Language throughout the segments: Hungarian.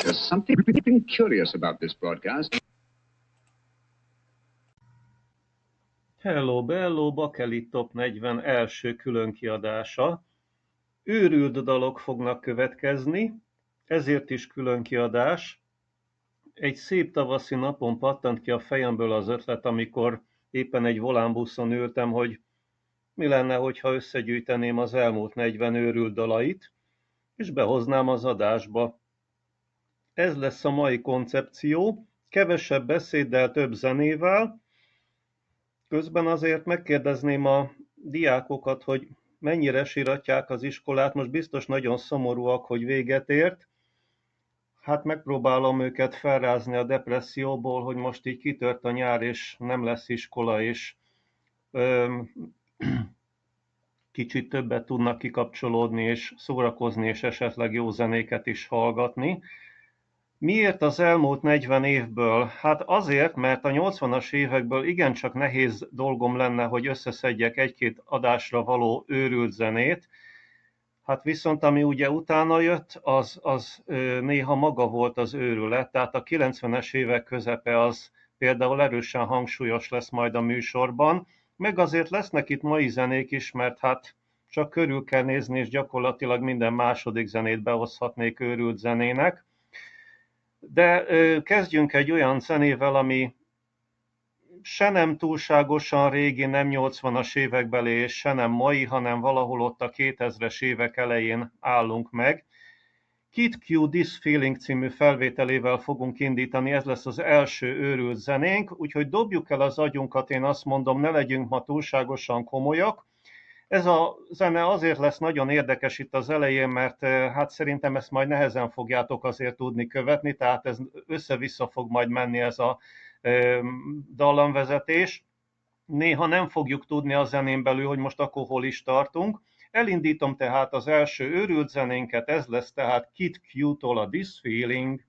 There's something curious about this broadcast. Hello Bello, Bakelit Top 40 első különkiadása. Őrült dalok fognak következni, ezért is különkiadás. Egy szép tavaszi napon pattant ki a fejemből az ötlet, amikor éppen egy volánbuszon ültem, hogy mi lenne, hogyha összegyűjteném az elmúlt 40 őrült dalait, és behoznám az adásba. Ez lesz a mai koncepció, kevesebb beszéddel, több zenével. Közben azért megkérdezném a diákokat, hogy mennyire síratják az iskolát, most biztos nagyon szomorúak, hogy véget ért. Hát megpróbálom őket felrázni a depresszióból, hogy most így kitört a nyár, és nem lesz iskola, és kicsit többet tudnak kikapcsolódni, és szórakozni, és esetleg jó zenéket is hallgatni. Miért az elmúlt 40 évből? Hát azért, mert a 80-as évekből igencsak nehéz dolgom lenne, hogy összeszedjek egy-két adásra való őrült zenét. Hát viszont ami ugye utána jött, az néha maga volt az őrület, tehát a 90-es évek közepe az például erősen hangsúlyos lesz majd a műsorban, meg azért lesznek itt mai zenék is, mert hát csak körül kell nézni, és gyakorlatilag minden második zenét behozhatnék őrült zenének. De kezdjünk egy olyan zenével, ami se nem túlságosan régi, nem 80-as évekbeli, és se nem mai, hanem valahol ott a 2000-es évek elején állunk meg. Kid Q This Feeling című felvételével fogunk indítani, ez lesz az első őrült zenénk, úgyhogy dobjuk el az agyunkat, én azt mondom, ne legyünk ma túlságosan komolyak. Ez a zene azért lesz nagyon érdekes itt az elején, mert hát szerintem ezt majd nehezen fogjátok azért tudni követni, tehát ez össze-vissza fog majd menni ez a dallamvezetés. Néha nem fogjuk tudni a zenén belül, hogy most akkor hol is tartunk. Elindítom tehát az első őrült zenénket, ez lesz tehát Kid Q-tól a This Feeling.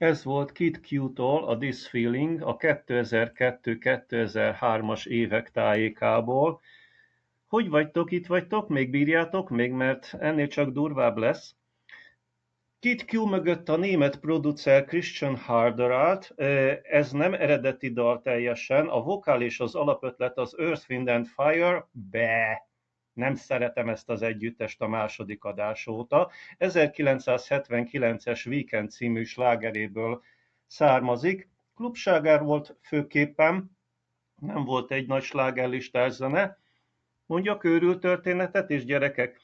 Ez volt Kid Q-tól a This Feeling a 2002-2003-as évek tájékából. Hogy vagytok, itt vagytok? Még bírjátok? Még, mert ennél csak durvább lesz. Kid Q mögött a német producer Christian Harder állt, ez nem eredeti dal teljesen, a vokál és az alapötlet az Earth, Wind and Fire, nem szeretem ezt az együttest a második adás óta. 1979-es Weekend című slágeréből származik. Klubsláger volt főképpen, nem volt egy nagy slágerlistás zene. Mondjak őrült történetet, és gyerekek,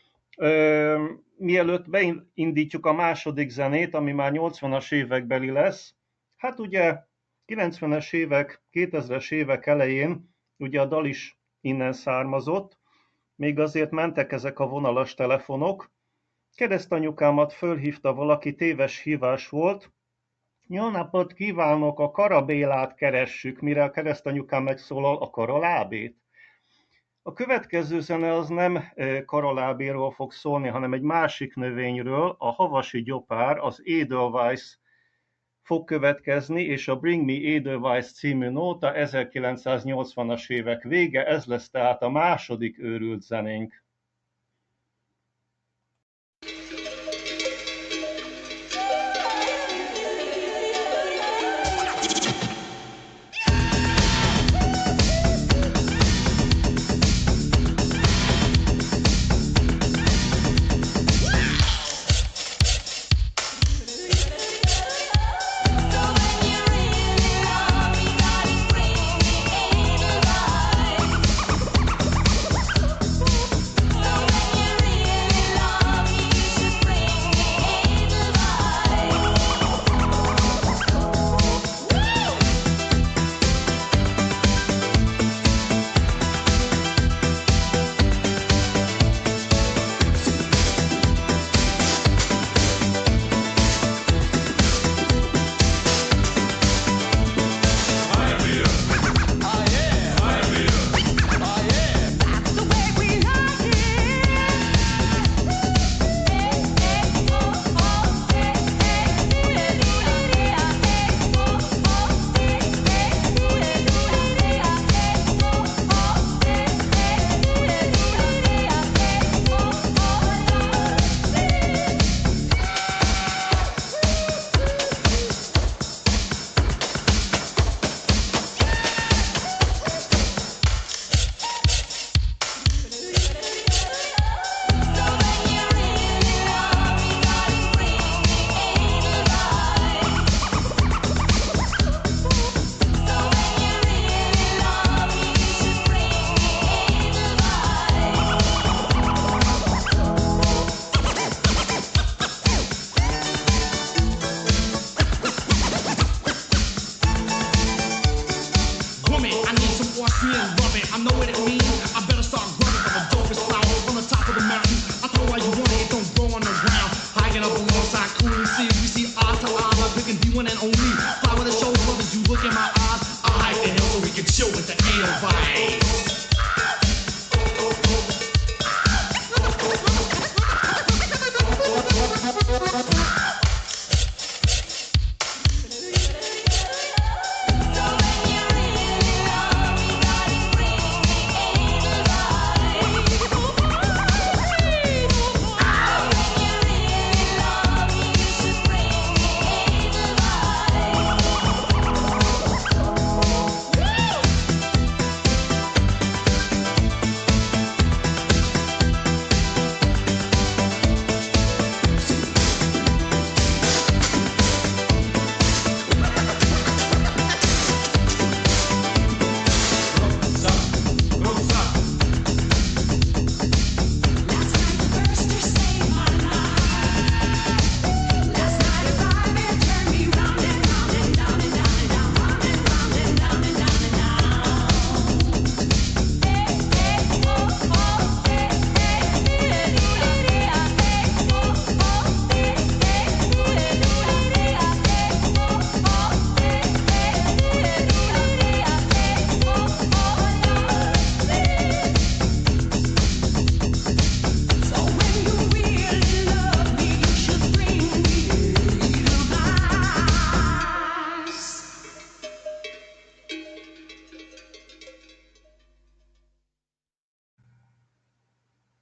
mielőtt beindítjuk a második zenét, ami már 80-as évekbeli lesz, hát ugye 90-es évek, 2000-es évek elején ugye a dal is innen származott, még azért mentek ezek a vonalas telefonok. Keresztanyukámat fölhívta valaki, téves hívás volt. Jó napot kívánok, a Karabélát keressük, mire a keresztanyukám megszólal, a Karalábét. A következő zene az nem karalábéről fog szólni, hanem egy másik növényről, a havasi gyopár, az Edelweiss fog következni, és a Bring Me Edelweiss című nóta 1980-as évek vége, ez lesz tehát a második őrült zenénk.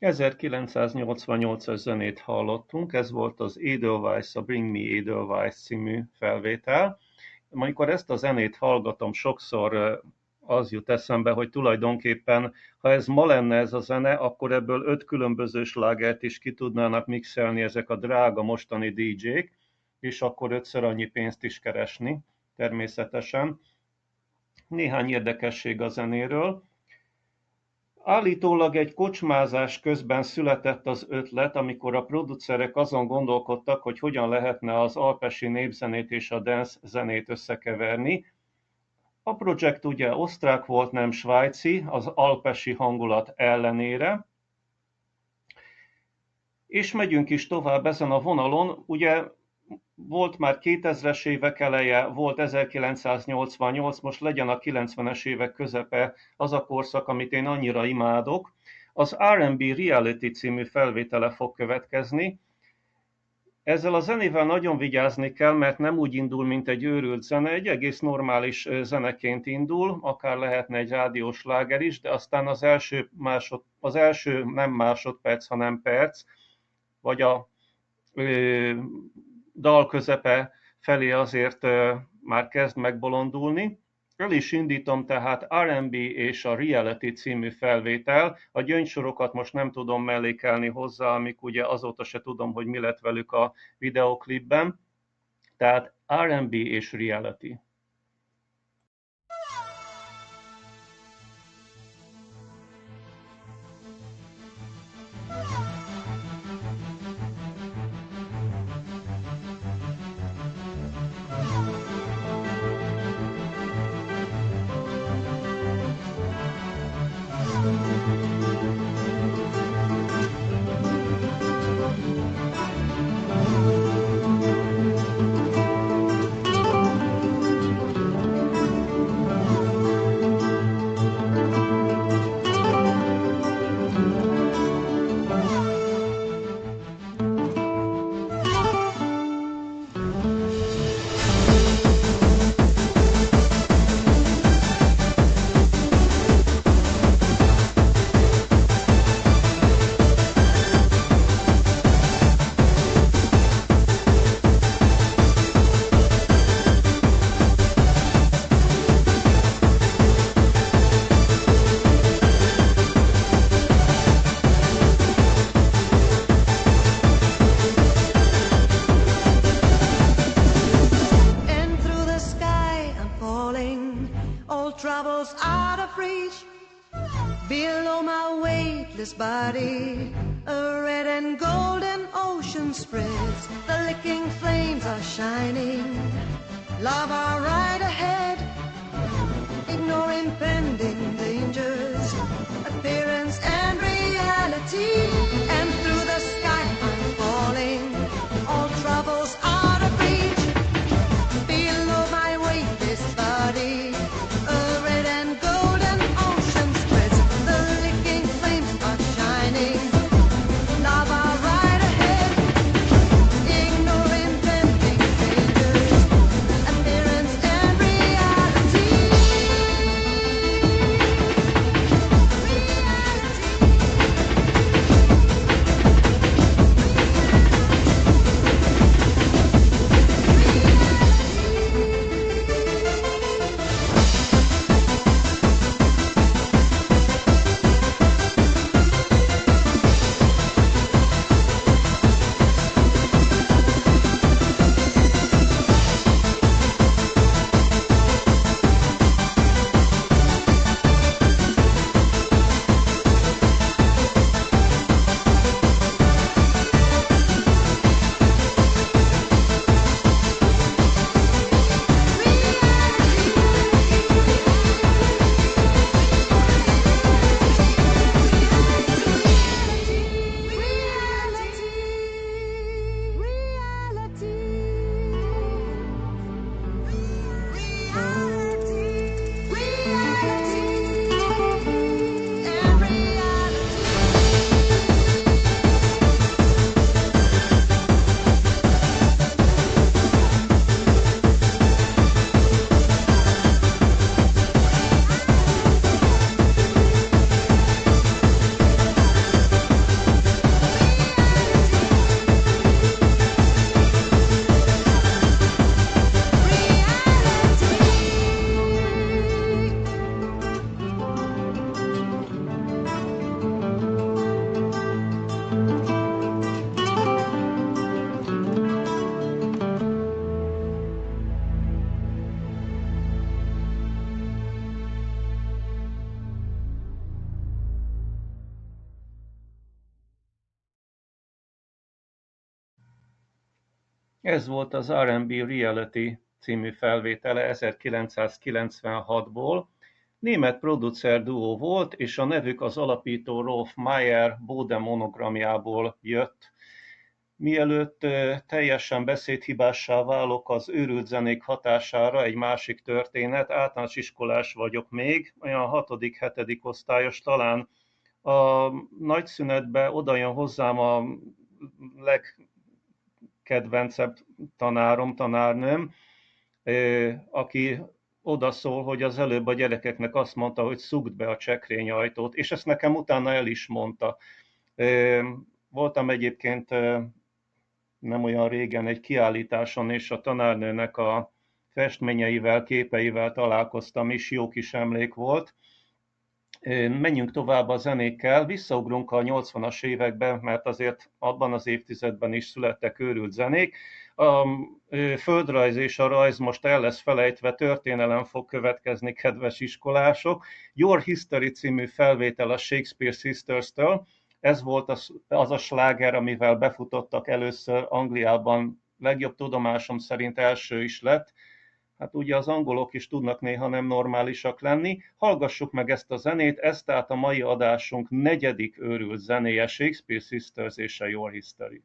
1988-as zenét hallottunk, ez volt az Edelweiss, a Bring Me Edelweiss című felvétel. Amikor ezt a zenét hallgatom, sokszor az jut eszembe, hogy tulajdonképpen, ha ez ma lenne ez a zene, akkor ebből 5 különböző slágert is ki tudnának mixelni ezek a drága mostani DJ-k, és akkor 5-ször annyi pénzt is keresni, természetesen. Néhány érdekesség a zenéről. Állítólag egy kocsmázás közben született az ötlet, amikor a producerek azon gondolkodtak, hogy hogyan lehetne az alpesi népzenét és a dance zenét összekeverni. A projekt ugye osztrák volt, nem svájci, az alpesi hangulat ellenére. És megyünk is tovább ezen a vonalon, ugye volt már 2000-es évek eleje, volt 1988, most legyen a 90-es évek közepe az a korszak, amit én annyira imádok. Az R&B Reality című felvétele fog következni. Ezzel a zenével nagyon vigyázni kell, mert nem úgy indul, mint egy őrült zene, egy egész normális zeneként indul, akár lehetne egy rádiós sláger is, de aztán az első nem másodperc, hanem perc, vagy a dal közepe felé azért már kezd megbolondulni. El is indítom tehát R&B és a Reality című felvétel. A gyöngysorokat most nem tudom mellékelni hozzá, amik ugye azóta se tudom, hogy mi lett velük a videoklipben. Tehát R&B és Reality. Below my weightless body, a red and golden ocean spreads. The licking flames are shining. Lava right ahead, ignore impending dangers, appearance and reality. And through the sky I'm falling, all troubles out of reach. Below my weightless body, a red and golden ocean spreads. The licking flames are shining. Lava right ahead, ignore impending dangers, appearance and reality. Ez volt az R&B Reality című felvétele 1996-ból. Német producer duó volt, és a nevük az alapító Rolf Meyer Bode monogramjából jött. Mielőtt teljesen beszédhibássá válok az őrült zenék hatására, egy másik történet, általános iskolás vagyok még, olyan 6.-7. osztályos talán. A nagyszünetbe oda jön hozzám a legkedvencebb tanárom, tanárnőm, aki oda szól, hogy az előbb a gyerekeknek azt mondta, hogy szugd be a csekrény ajtót, és ezt nekem utána el is mondta. Voltam egyébként nem olyan régen egy kiállításon, és a tanárnőnek a festményeivel, képeivel találkoztam is, jó kis emlék volt. Menjünk tovább a zenékkel, visszaugrunk a 80-as években, mert azért abban az évtizedben is születtek őrült zenék. A földrajz és a rajz most el lesz felejtve, történelem fog következni, kedves iskolások. Your History című felvétel a Shakespeare Sisters-től. Ez volt az a sláger, amivel befutottak először Angliában, legjobb tudomásom szerint első is lett. Hát ugye az angolok is tudnak néha nem normálisak lenni. Hallgassuk meg ezt a zenét, ez tehát a mai adásunk 4. őrült zenéje, Shakespeare Sisters és a Your History.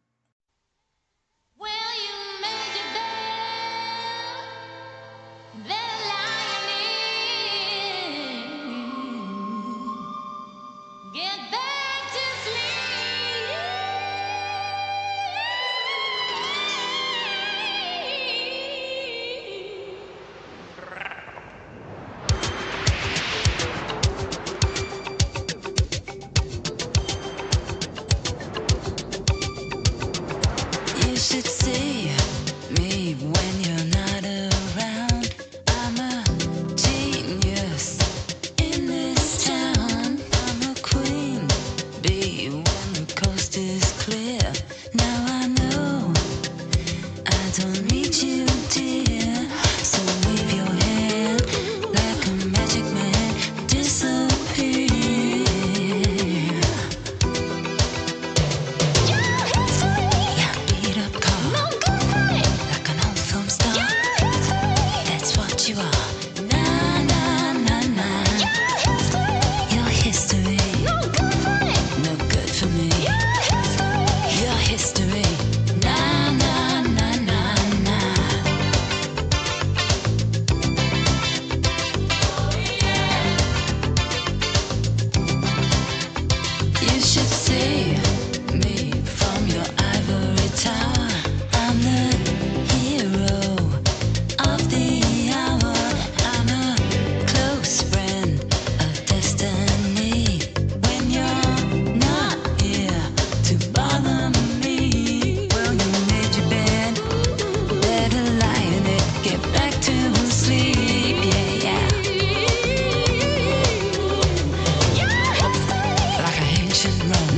Like an ancient Rome.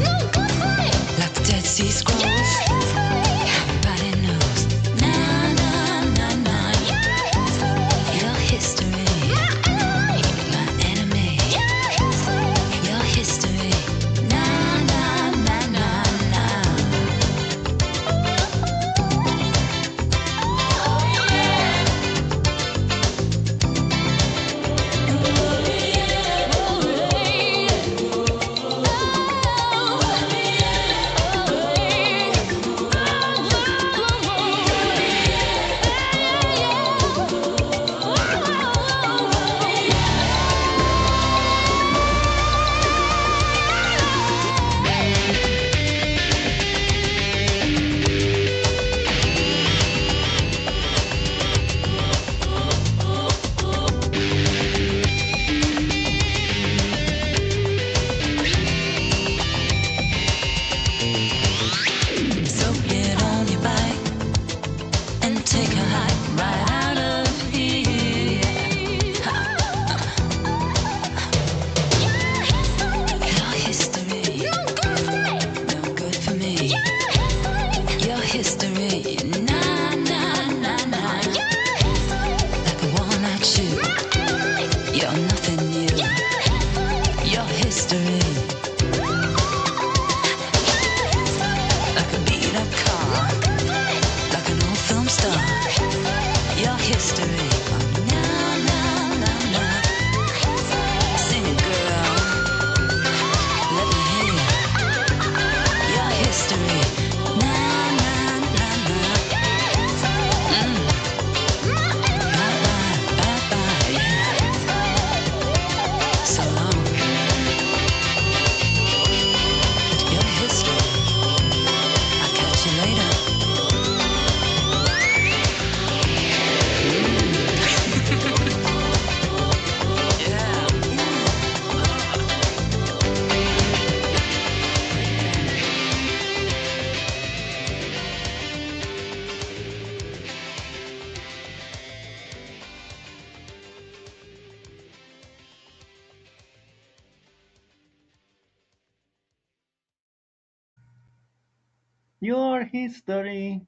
Your history,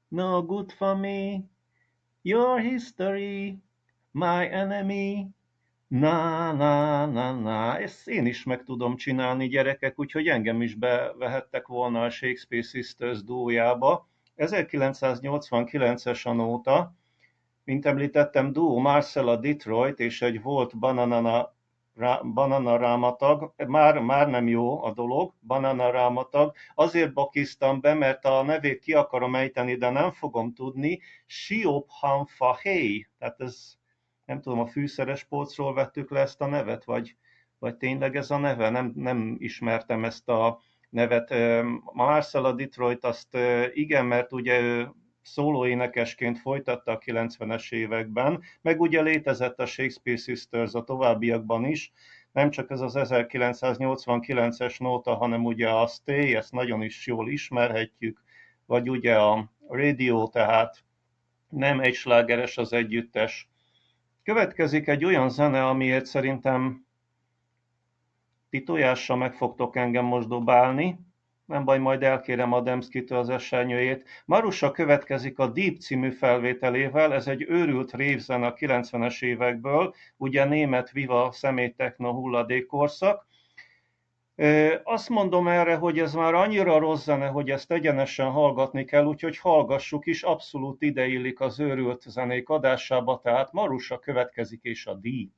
no good for me. Your history, my enemy. Na, na, na, na. Ezt én is meg tudom csinálni, gyerekek, úgyhogy engem is bevehettek volna a Shakespeare Sisters duójába. 1989-es a nóta, mint említettem, duó Marcella Detroit és egy volt Banana Rámatag, már nem jó a dolog, Banana Rámatag, azért bakiztam be, mert a nevét ki akarom ejteni, de nem fogom tudni, Siop-Hamfa Hey, tehát ez, nem tudom, a fűszeres polcról vettük le ezt a nevet, vagy tényleg ez a neve, nem ismertem ezt a nevet. Marcella Detroit azt igen, mert ugye ő szólóénekesként folytatta a 90-es években, meg ugye létezett a Shakespeare Sisters a továbbiakban is, nem csak ez az 1989-es nóta, hanem ugye a Stay, ezt nagyon is jól ismerhetjük, vagy ugye a Radio, tehát nem egy slágeres az együttes. Következik egy olyan zene, amiért szerintem ti tojással meg fogtok engem most dobálni. Nem baj, majd elkérem Adamskitől az esernyőjét. Marusa következik a Deep című felvételével, ez egy őrült rave-zene a 90-es évekből, ugye német Viva személytechno hulladékkorszak. Azt mondom erre, hogy ez már annyira rossz zene, hogy ezt egyenesen hallgatni kell, úgyhogy hallgassuk is, abszolút ideillik az őrült zenék adásába, tehát Marusa következik és a Deep.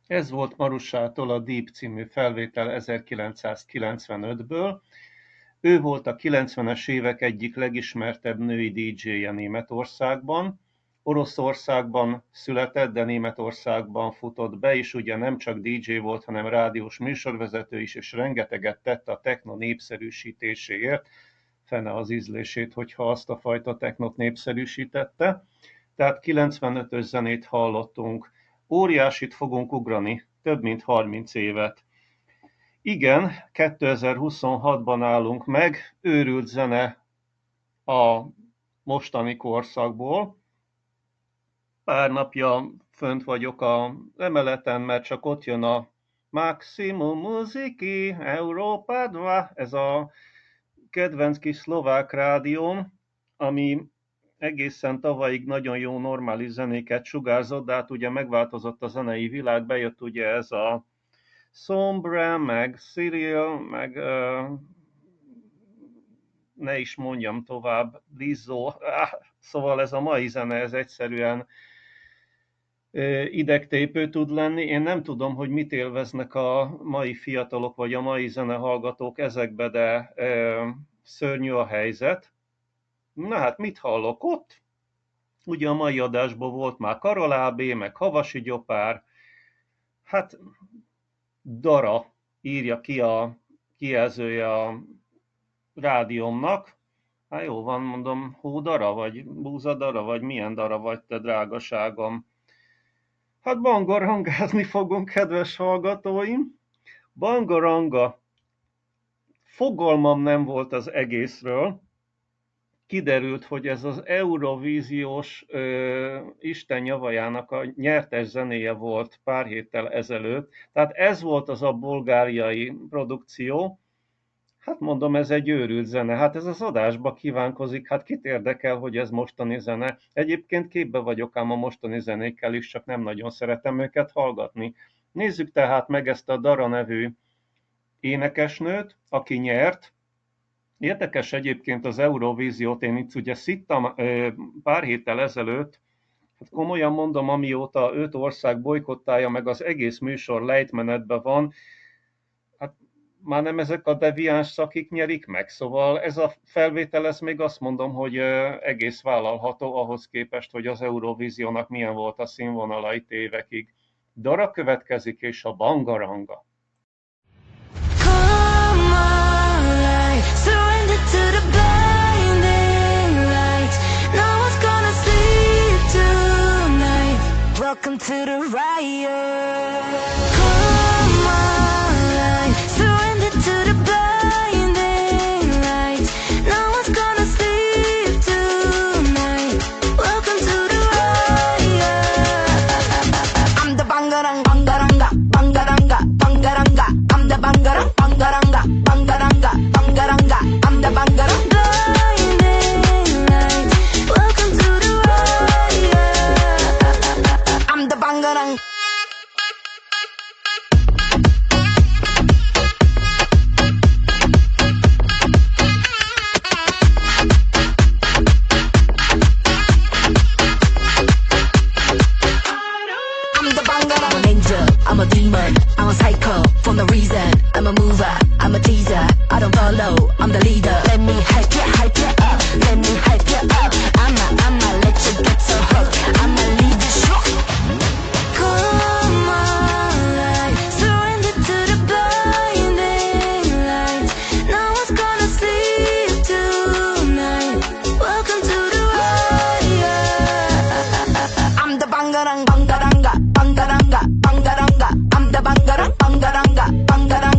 Ez volt Marusától a Deep című felvétel 1995-ből. Ő volt a 90-es évek egyik legismertebb női DJ-je Németországban. Oroszországban született, de Németországban futott be, és ugye nem csak DJ volt, hanem rádiós műsorvezető is, és rengeteget tett a techno népszerűsítéséért. Fene az ízlését, hogyha azt a fajta technot népszerűsítette. Tehát 95-ös zenét hallottunk. Óriásit fogunk ugrani, több mint 30 évet. Igen, 2026-ban állunk meg, őrült zene a mostani korszakból. Pár napja fönt vagyok az emeleten, mert csak ott jön a Maximum Muziki Európa 2, ez a kedvenc kis szlovák rádióm, ami egészen tavalyig nagyon jó normális zenéket sugárzott, de hát ugye megváltozott a zenei világ, bejött ugye ez a Sombra, meg Cyril, meg ne is mondjam tovább, Lizzo, szóval ez a mai zene, ez egyszerűen idegtépő tud lenni. Én nem tudom, hogy mit élveznek a mai fiatalok, vagy a mai zenehallgatók ezekbe, de szörnyű a helyzet. Na hát mit hallok ott? Ugye a mai adásban volt már Karol AB, meg Havasi Gyopár. Hát Dara írja ki a kijelzője a rádiómnak. Hát jó van, mondom, Hódara, vagy Búzadara, vagy milyen dara vagy te, drágaságom. Hát bangarangázni fogunk, kedves hallgatóim. Bangaranga. Fogalmam nem volt az egészről. Kiderült, hogy ez az Eurovíziós Isten javajának a nyertes zenéje volt pár héttel ezelőtt. Tehát ez volt az a bulgáriai produkció. Hát mondom, ez egy őrült zene. Hát ez az adásba kívánkozik. Hát kit érdekel, hogy ez mostani zene? Egyébként képbe vagyok ám a mostani zenékkel is, csak nem nagyon szeretem őket hallgatni. Nézzük tehát meg ezt a Dara nevű énekesnőt, aki nyert. Érdekes egyébként az Eurovíziót, én itt ugye szittam pár héttel ezelőtt, hát komolyan mondom, amióta 5 ország bojkottálja, meg az egész műsor lejtmenetben van, hát már nem ezek a deviáns szakik nyerik meg, szóval ez a felvétel, ez még azt mondom, hogy egész vállalható ahhoz képest, hogy az Eurovíziónak milyen volt a színvonala itt évekig. Dara következik, és a Bangaranga. Welcome to the riot. Come on, surrender to the blinding lights. No one's gonna sleep tonight. Welcome to the riot. I'm the bangarang, bangaranga, bangaranga, bangaranga. I'm the bangarang, bangaranga, bangaranga, bangaranga. I'm the bangarang. Blinding lights. Welcome to the riot. I'm the bangarang. I'm an angel, I'm a demon, I'm a psycho, for no reason. I'm a mover, I'm a teaser, I don't follow, I'm the leader. Let me hype you up, let me hype you up. I'ma let you get so hooked, I'ma leave you shook. Come on, surrender to the blinding lights. No one's gonna sleep tonight. Welcome to the riot. I'm the bangarang, bangaranga, bangaranga, bangaranga. I'm the bangarang, bangaranga, bangaranga.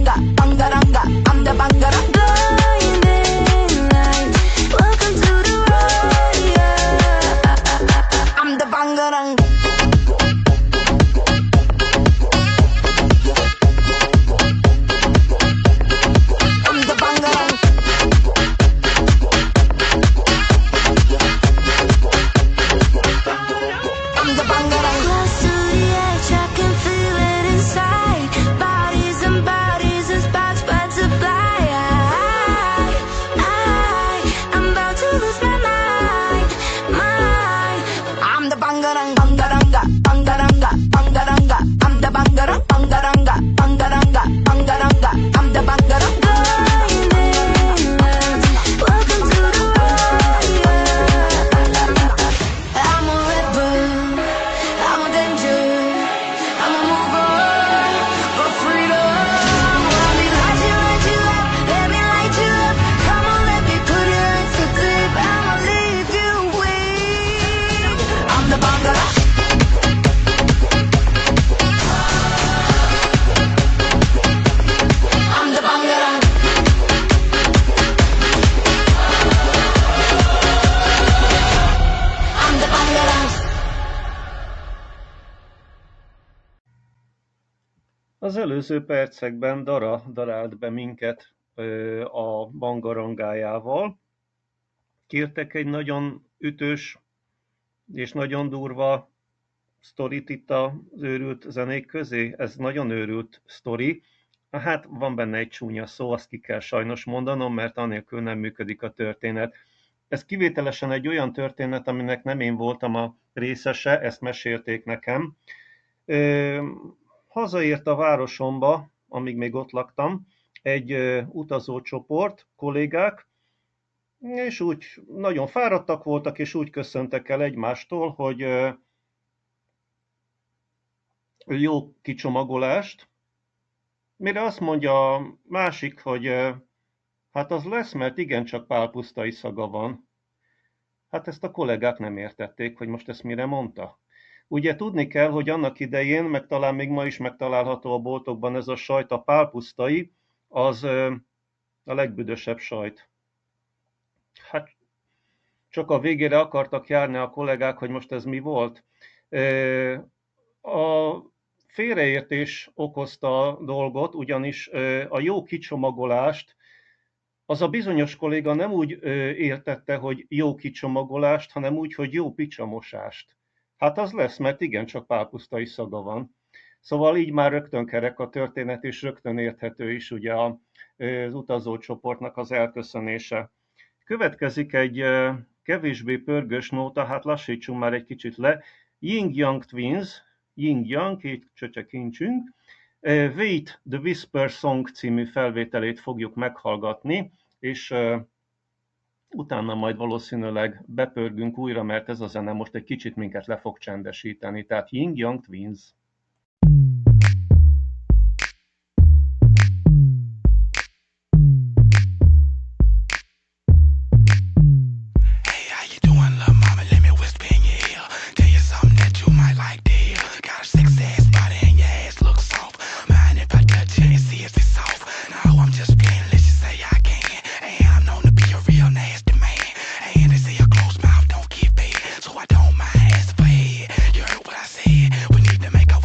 Az előző percekben Dara darált be minket a bangarangájával. Kértek egy nagyon ütős és nagyon durva sztorit itt az őrült zenék közé. Ez nagyon őrült sztori. Hát van benne egy csúnya szó, azt ki kell sajnos mondanom, mert anélkül nem működik a történet. Ez kivételesen egy olyan történet, aminek nem én voltam a részese, ezt mesélték nekem. Hazaért a városomba, amíg még ott laktam, egy utazócsoport, kollégák, és úgy nagyon fáradtak voltak, és úgy köszöntek el egymástól, hogy jó kicsomagolást, mire azt mondja a másik, hogy hát az lesz, mert igencsak pálpusztai szaga van. Hát ezt a kollégák nem értették, hogy most ezt mire mondta. Ugye tudni kell, hogy annak idején, meg talán még ma is megtalálható a boltokban ez a sajt, a pálpusztai, az a legbüdösebb sajt. Hát csak a végére akartak járni a kollégák, hogy most ez mi volt. A félreértés okozta a dolgot, ugyanis a jó kicsomagolást az a bizonyos kolléga nem úgy értette, hogy jó kicsomagolást, hanem úgy, hogy jó picsamosást. Hát az lesz, mert igencsak pálpusztai szaga van. Szóval így már rögtön kerek a történet, és rögtön érthető is ugye az utazócsoportnak az elköszönése. Következik egy kevésbé pörgős nóta, hát lassítsunk már egy kicsit le. Ying Yang Twins, Ying Yang, két csöcsekincsünk. Wait the Whisper Song című felvételét fogjuk meghallgatni, és utána majd valószínűleg bepörgünk újra, mert ez a zene most egy kicsit minket le fog csendesíteni. Tehát Ying Yang Twins. We need to make a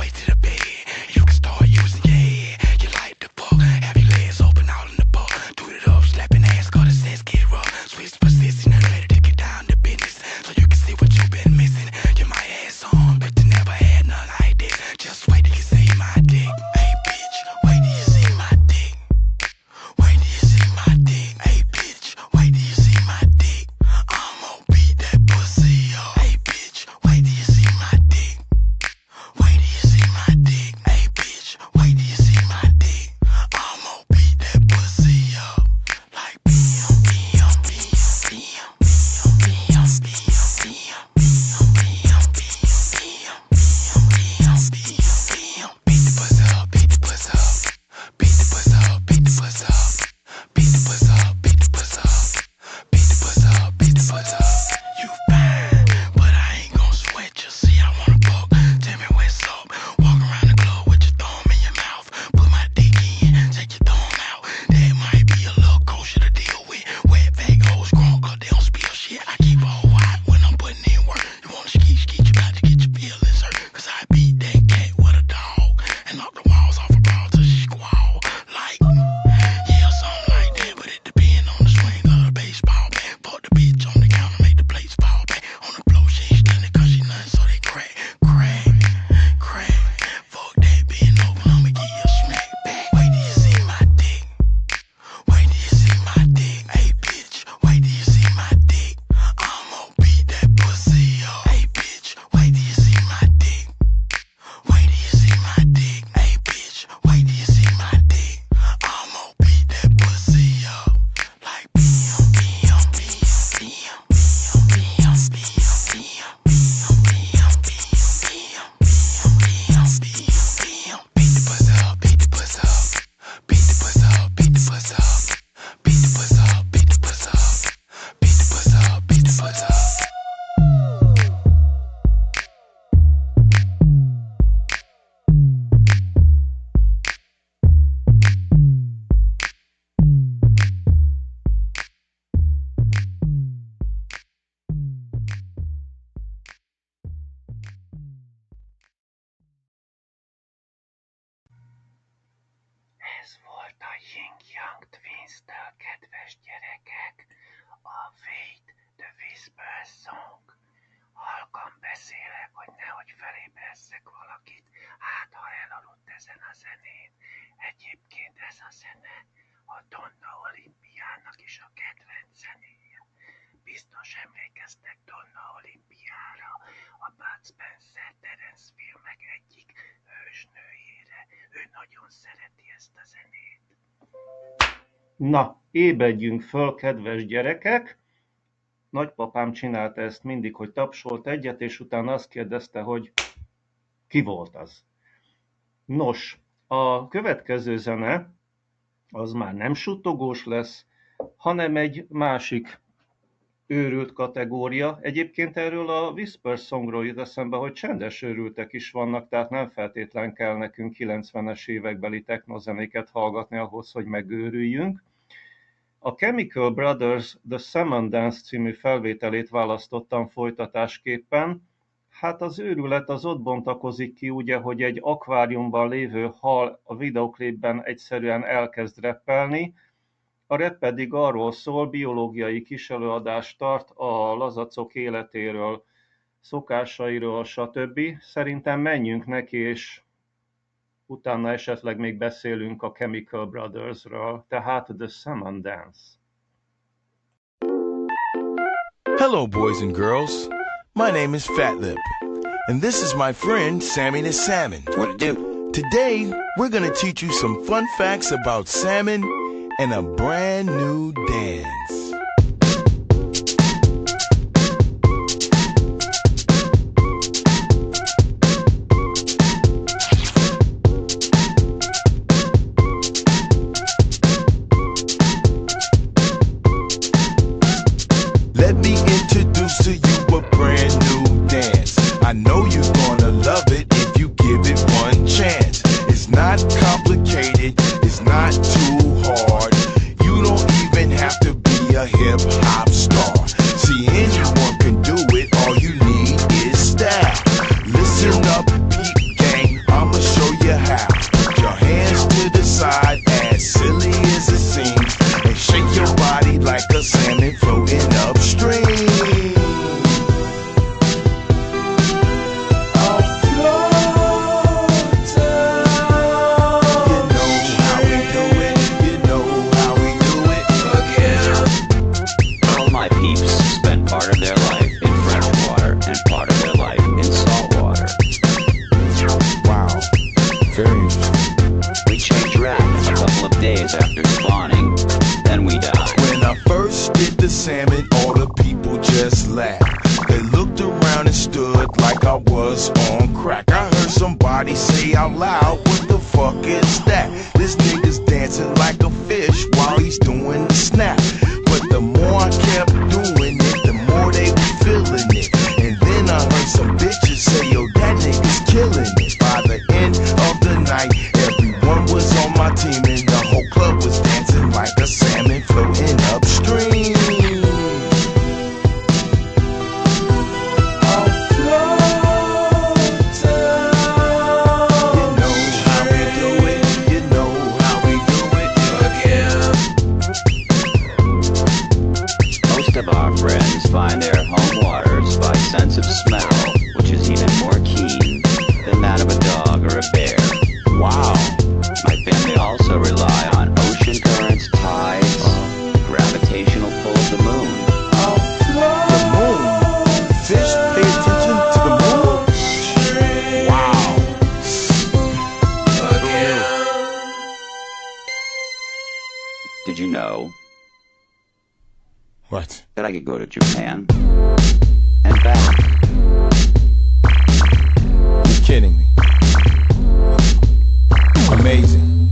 Ez volt a Ying Yang Twins-től, kedves gyerekek, a Wait the Whisper Song. Halkan beszélek, hogy nehogy felébresszek valakit, hát ha elaludt ezen a zenén. Egyébként ez a zene a Donna Olimpiának is a kedvenc zenéje. Biztos emlékeztek Donna Olimpiára, a Bud Spencer Terence filmek egyik hősnőjére. Ő nagyon szereti ezt a zenét. Na, ébredjünk föl, kedves gyerekek! Nagypapám csinálta ezt mindig, hogy tapsolt egyet, és utána azt kérdezte, hogy ki volt az. Nos, a következő zene az már nem suttogós lesz, hanem egy másik őrült kategória. Egyébként erről a Whisper Songról jut eszembe, hogy csendes őrültek is vannak, tehát nem feltétlen kell nekünk 90-es évekbeli technozenéket hallgatni ahhoz, hogy megőrüljünk. A Chemical Brothers The Salmon Dance című felvételét választottam folytatásképpen. Hát az őrület az ott bontakozik ki, ugye, hogy egy akváriumban lévő hal a videoklipben egyszerűen elkezd reppelni. A rap pedig arról szól, biológiai kiselőadást tart a lazacok életéről, szokásairól, stb. Szerintem menjünk neki, és utána esetleg még beszélünk a Chemical Brothersről, tehát The Salmon Dance. Hello, boys and girls. My name is Fatlip, and this is my friend Sammy the Salmon. What to do? Today, we're gonna teach you some fun facts about salmon and a brand new dance. Let me introduce to you a brand new dance. I know you're gonna love it if you give it one chance. It's not complicated, it's not too hard. You don't even have to be a hip-hop star. See, anyone can do it, all you need is style. Listen up, peep gang, I'ma show you how. Put your hands to the side, as silly as it seems, and shake your body like a salmon floating upstream. Part of their life in fresh water and part of their life in salt water. Wow, very interesting. We change raps a couple of days after spawning, then we die. When I first did the salmon, all the people just laughed. They looked around and stood like I was on crack. I heard somebody say out loud, what the fuck is that? This nigga's dancing like a fish while he's doing the snap. But the more I kept doing it, the more they were feeling it. And then I heard some bitches say, yo, that nigga's killing it. By the end of the night, everyone was on my team, and the whole club was dancing like a salmon floating upstream. Find their home waters by sense of smell, which is even more keen than that of a dog or a bear. Wow. My family also rely on ocean currents, tides, gravitational pull of the moon. The moon? Fish pay attention to the moon? Wow. Did you know What? that I could go to Japan and back? You're kidding me. Amazing.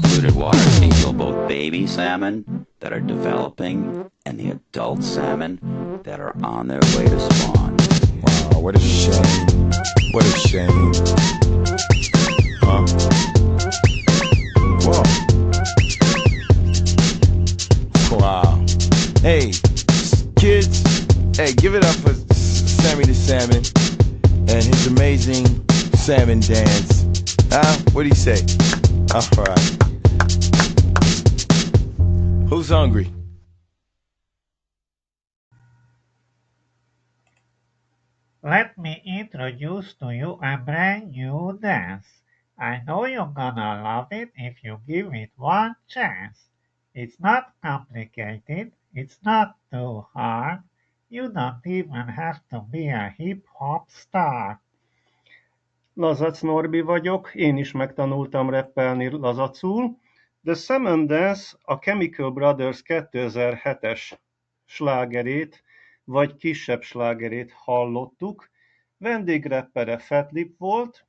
Polluted water can kill both baby salmon that are developing and the adult salmon that are on their way to spawn. Wow, what a shame. What a shame. Huh? Whoa. Wow. Hey, kid. kids, hey, give it up for Sammy the Salmon and his amazing salmon dance. What do you say? All right. Who's hungry? Let me introduce to you a brand new dance. I know you're gonna love it if you give it one chance. It's not complicated, it's not too hard. You don't even have to be a hip-hop star. Lazac Norbi vagyok, én is megtanultam rappelni lazacul. The Salmon Dance a Chemical Brothers 2007-es slágerét, vagy kisebb slágerét hallottuk. Vendégrappere Fat Lip volt.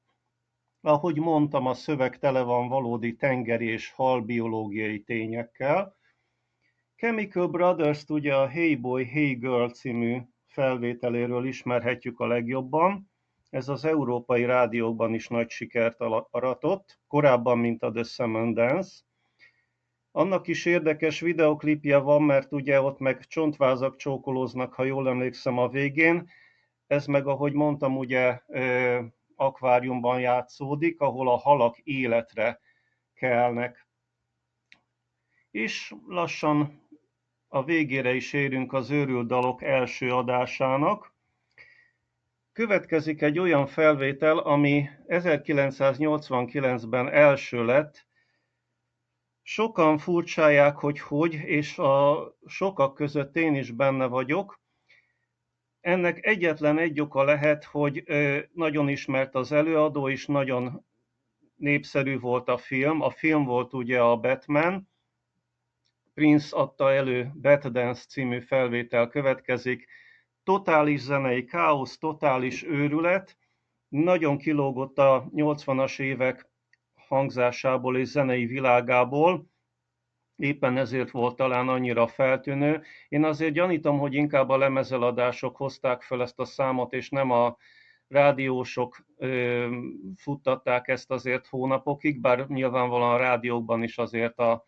Ahogy mondtam, a szöveg tele van valódi tengeri és hal biológiai tényekkel. Chemical Brothers-t ugye a Hey Boy, Hey Girl című felvételéről ismerhetjük a legjobban. Ez az európai rádiókban is nagy sikert aratott, korábban, mint a The Salmon Dance. Annak is érdekes videoklipje van, mert ugye ott meg csontvázak csókolóznak, ha jól emlékszem, a végén. Ez meg, ahogy mondtam, ugye akváriumban játszódik, ahol a halak életre kelnek. És lassan a végére is érünk az Őrült dalok első adásának. Következik egy olyan felvétel, ami 1989-ben első lett. Sokan furcsálják, hogy, és a sokak között én is benne vagyok. Ennek egyetlen egy oka lehet, hogy nagyon ismert az előadó, és nagyon népszerű volt a film. A film volt ugye a Batman. Prince adta elő, Bat Dance című felvétel következik. Totális zenei káosz, totális őrület. Nagyon kilógott a 80-as évek hangzásából és zenei világából. Éppen ezért volt talán annyira feltűnő. Én azért gyanítom, hogy inkább a lemezeladások hozták fel ezt a számot, és nem a rádiósok futtatták ezt azért hónapokig, bár nyilvánvalóan a rádiókban is azért a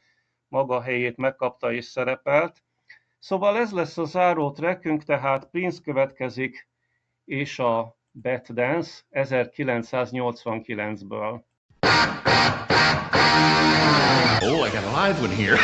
maga helyét megkapta és szerepelt. Szóval ez lesz a záró trackünk, tehát Prince következik, és a Bat Dance 1989-ből. Oh, I got a live one here.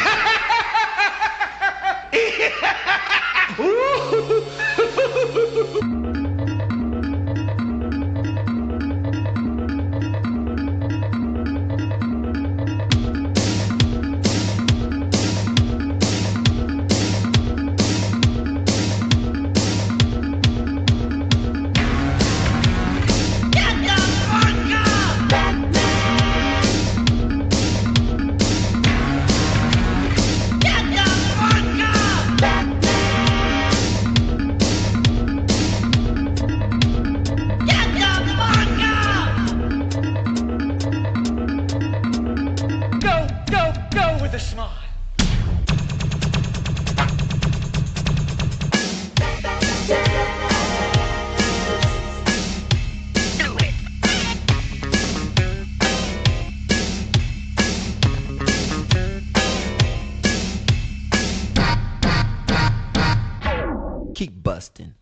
Keep busting.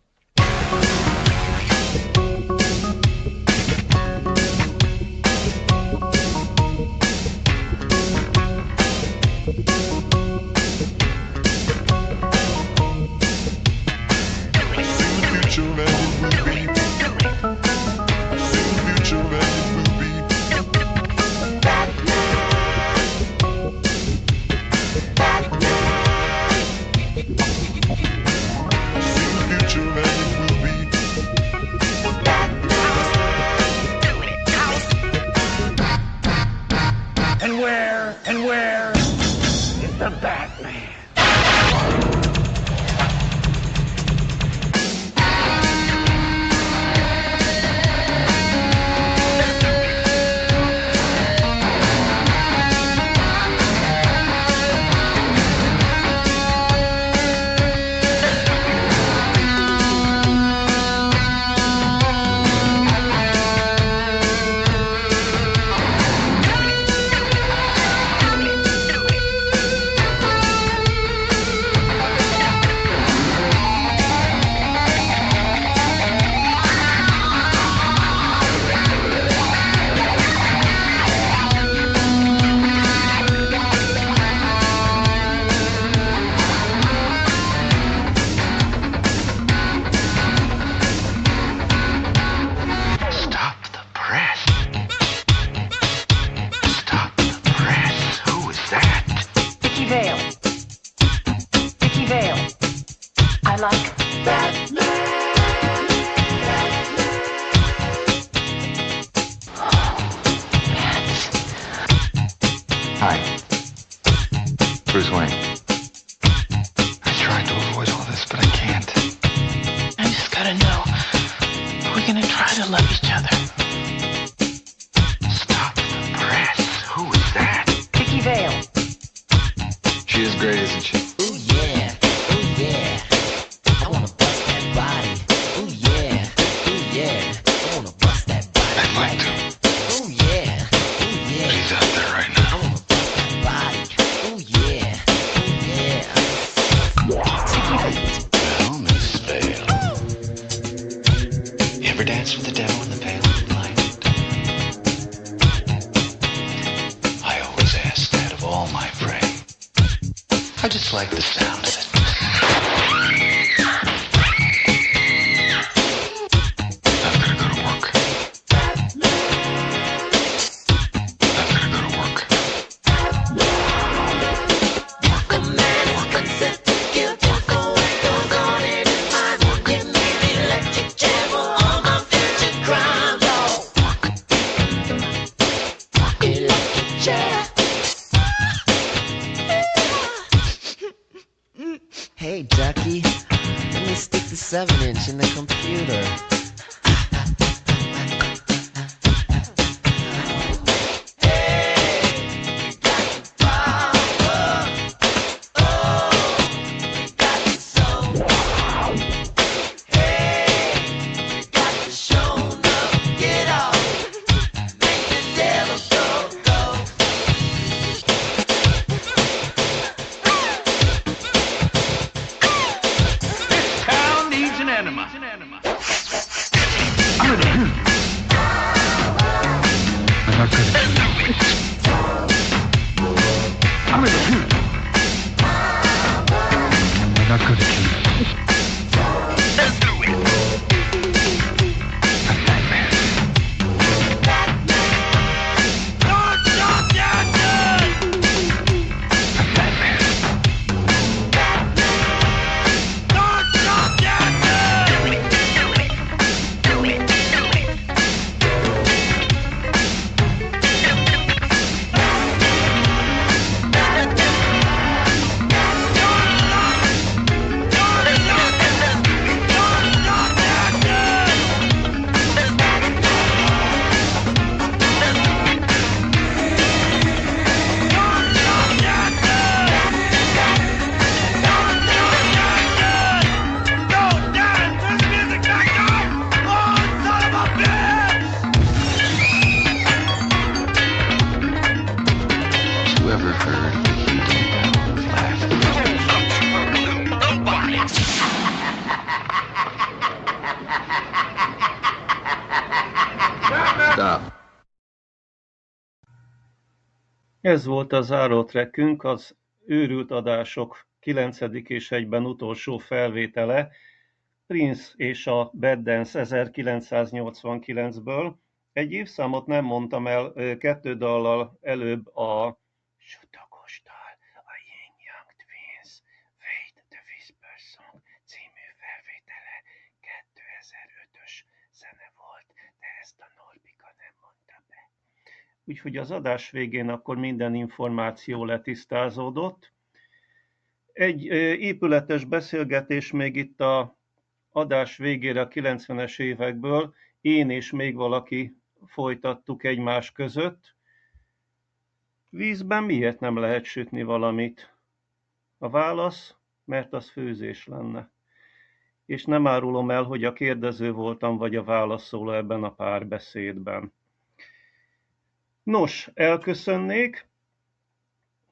And where is the Batman? gotta love each other. Stop the press. Who is that? Vicky Vale. She is great, isn't she? Ooh yeah, ooh yeah. I wanna bust that body. Ooh yeah, I wanna bust that body. I'd like to. Ooh yeah, She's out there right I now. wanna bust that body. Ooh yeah, Well, Miss Vale. You ever dance with the devil in the pale moonlight? I always ask that of all my prey. I just like the sound of it. I've gotta go to work. I've gotta go to work. Hey, Ducky, let me stick the 7-inch in the computer. Town needs an enema. Whoever heard of the heathen battle of laughter? Stop. Ez volt a záró trackünk, az Őrült Adások 9. és egyben utolsó felvétele, Prince és a Bad Dance 1989-ből. Egy évszámot nem mondtam el, 2 dallal előbb a Suttogos dal, a Yin Yang Twins Fade the Whisper Song című felvétele 2005-ös zene volt, de ezt a Norbika nem mondta be. Úgyhogy az adás végén akkor minden információ letisztázódott. Egy épületes beszélgetés még itt a adás végére a 90-es évekből, én és még valaki folytattuk egymás között. Vízben miért nem lehet sütni valamit? A válasz, mert az főzés lenne. És nem árulom el, hogy a kérdező voltam, vagy a válaszoló ebben a párbeszédben. Nos, elköszönnék.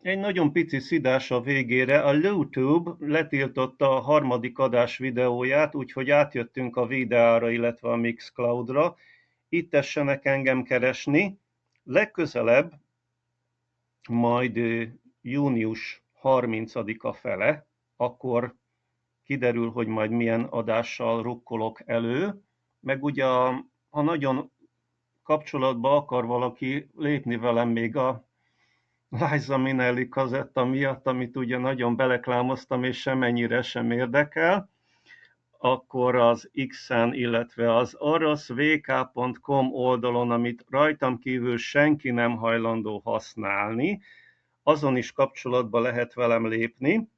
Egy nagyon pici szidás a végére. A YouTube letiltotta a 3. adás videóját, úgyhogy átjöttünk a videóra, illetve a Mixcloudra. Itt tessenek engem keresni. Legközelebb, majd június 30-a fele, akkor kiderül, hogy majd milyen adással rukkolok elő. Meg ugye, ha nagyon kapcsolatba akar valaki lépni velem még a Liza Minnelli kazetta miatt, amit ugye nagyon beleklámoztam, és semennyire sem érdekel, akkor az X-en, illetve az araszvk.com oldalon, amit rajtam kívül senki nem hajlandó használni, azon is kapcsolatba lehet velem lépni.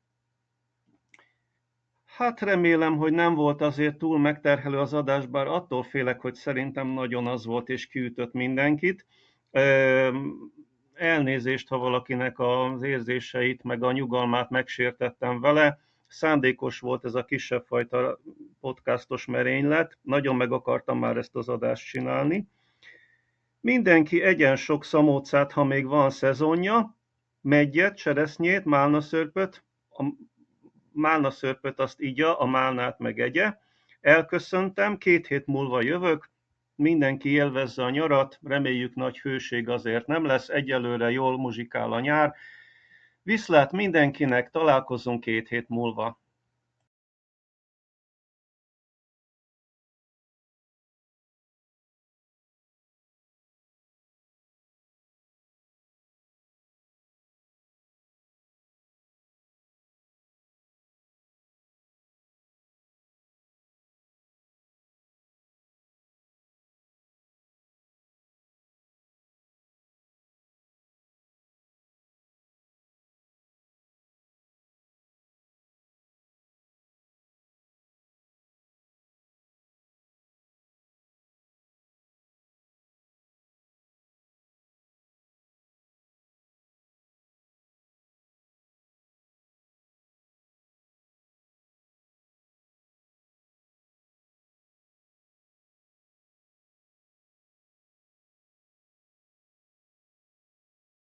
Hát remélem, hogy nem volt azért túl megterhelő az adás, bár attól félek, hogy szerintem nagyon az volt, és kiütött mindenkit. Elnézést, ha valakinek az érzéseit, meg a nyugalmát megsértettem vele. Szándékos volt ez a kisebb fajta podcastos merénylet. Nagyon meg akartam már ezt az adást csinálni. Mindenki egyen sok szamócát, ha még van szezonja, meggyet, cseresznyét, málnaszörpöt, a málnaszörpöt azt igya, a málnát meg egye. Elköszöntem, 2 hét múlva jövök, mindenki élvezze a nyarat, reméljük nagy hőség azért nem lesz, egyelőre jól muzsikál a nyár. Viszlát mindenkinek, találkozunk 2 hét múlva.